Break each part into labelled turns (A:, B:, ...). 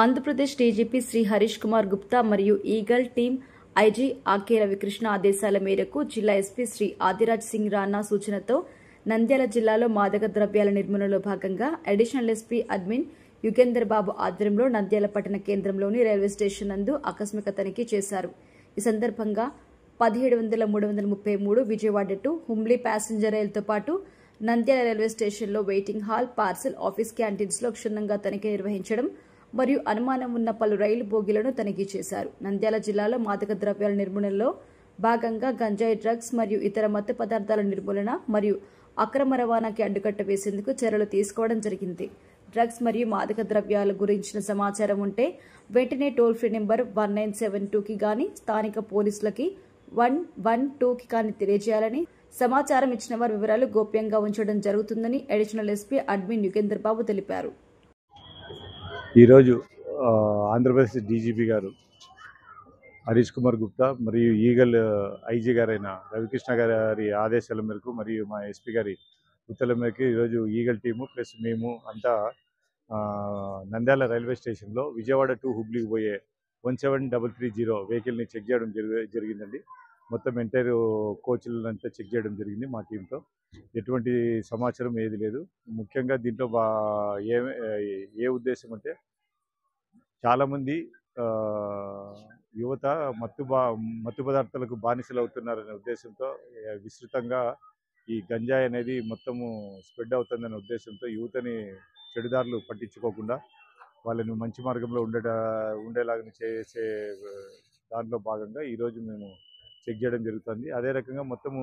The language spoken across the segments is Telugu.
A: ఆంధ్రప్రదేశ్ డీజీపీ శ్రీ హరీష్ కుమార్ గుప్తా మరియు ఈగల్ టీం ఐజీ ఆకే రవికృష్ణ ఆదేశాల మేరకు జిల్లా ఎస్పీ శ్రీ ఆదిరాజ్ సింగ్ రాణా సూచనతో నంద్యాల జిల్లాలో మాదక ద్రవ్యాల నిర్మూలనలో భాగంగా అడిషనల్ ఎస్పీ అడ్మిన్ యుగేందర్ బాబు ఆధ్వర్యంలో నంద్యాల పట్టణ కేంద్రంలోని రైల్వే స్టేషన్ నందు ఆకస్మిక తనిఖీ చేశారు. ఈ సందర్భంగా 17,333 విజయవాడ టు హుంబ్లీ ప్యాసింజర్ రైలుతో పాటు నంద్యాల రైల్వే స్టేషన్లో waiting hall, parcel, office canteens లో క్షుణ్ణంగా తనిఖీ నిర్వహించడం మరియు అనుమానం ఉన్న పలు రైలు బోగీలను తనిఖీ చేశారు. నంద్యాల జిల్లాలో మాదక ద్రవ్యాల నిర్మూలనలో భాగంగా గంజాయి, డ్రగ్స్ మరియు ఇతర మత్తు పదార్థాల నిర్మూలన మరియు అక్రమ రవాణాకి అడ్డుకట్ట వేసేందుకు చర్యలు తీసుకోవడం జరిగింది. డ్రగ్స్ మరియు మాదక ద్రవ్యాల గురించిన సమాచారం ఉంటే వెంటనే టోల్ ఫ్రీ నెంబర్ 1972కి గాని స్థానిక పోలీసులకి 112కి కానీ తెలియజేయాలని, సమాచారం ఇచ్చిన వారి వివరాలు గోప్యంగా ఉంచడం జరుగుతుందని అడిషనల్ ఎస్పీ అడ్మిన్ యుగేందర్ బాబు తెలిపారు.
B: ఈరోజు ఆంధ్రప్రదేశ్ డీజీపీ గారు హరీష్ కుమార్ గుప్తా మరియు ఈగల్ ఐజీ గారైన రవికృష్ణ గారి ఆదేశాల మేరకు మరియు మా ఎస్పీ గారి ఉత్తర్వుల మేరకు ఈరోజు ఈగల్ టీము ప్లస్ మేము అంతా నంద్యాల రైల్వే స్టేషన్లో విజయవాడ టు హుబ్లీకి పోయే 17330 వెహికల్ని చెక్ చేయడం జరిగిందండి. మొత్తం ఎంటైర్ కోచ్లంతా చెక్ చేయడం జరిగింది మా టీంతో. ఎటువంటి సమాచారం ఏది లేదు. ముఖ్యంగా దీంట్లో ఏ ఉద్దేశం అంటే చాలామంది యువత మత్తు పదార్థాలకు బానిసలు అవుతున్నారనే ఉద్దేశంతో విస్తృతంగా ఈ గంజాయి అనేది మొత్తము స్ప్రెడ్ అవుతుందనే ఉద్దేశంతో యువతని చెడుదారులు పట్టించుకోకుండా వాళ్ళని మంచి మార్గంలో ఉండేలాగా చేసే దాంట్లో భాగంగా ఈరోజు మేము చెక్ చేయడం జరుగుతుంది. అదే రకంగా మొత్తము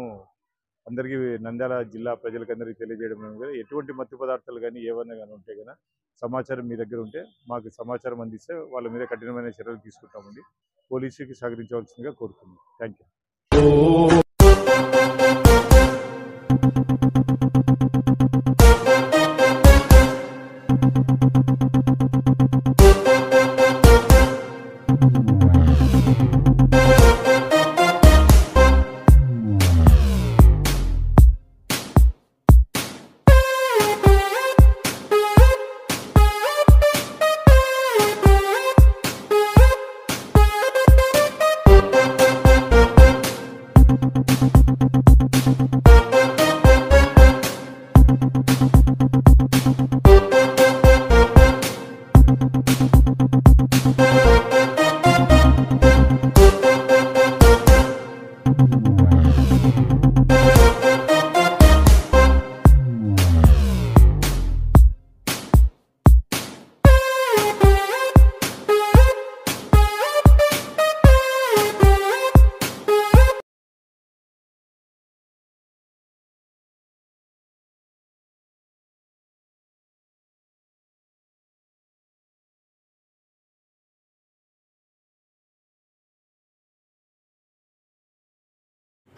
B: అందరికీ నంద్యాల జిల్లా ప్రజలకందరికీ తెలియజేయడం ఎటువంటి మత్తు పదార్థాలు కానీ ఏమైనా కానీ ఉంటే కనుక సమాచారం మీ దగ్గర ఉంటే మాకు సమాచారం అందిస్తే వాళ్ళ మీద కఠినమైన చర్యలు తీసుకుంటామండి. పోలీసుకి సహకరించవలసిందిగా కోరుతున్నాం. Thank you.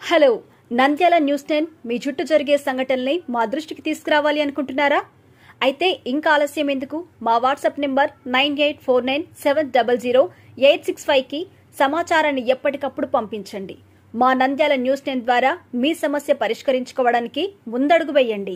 A: Hello, Nandyal news 10 మీ చుట్టూ జరిగే సంఘటనల్ని మా దృష్టికి తీసుకురావాలి అనుకుంటున్నారా? అయితే ఇంకా ఆలస్యం ఎందుకు? మా వాట్సాప్ నెంబర్ 9849700865కి సమాచారాన్ని ఎప్పటికప్పుడు పంపించండి. మా నంద్యాల న్యూస్ 10 ద్వారా మీ సమస్య పరిష్కరించుకోవడానికి ముందడుగు వేయండి.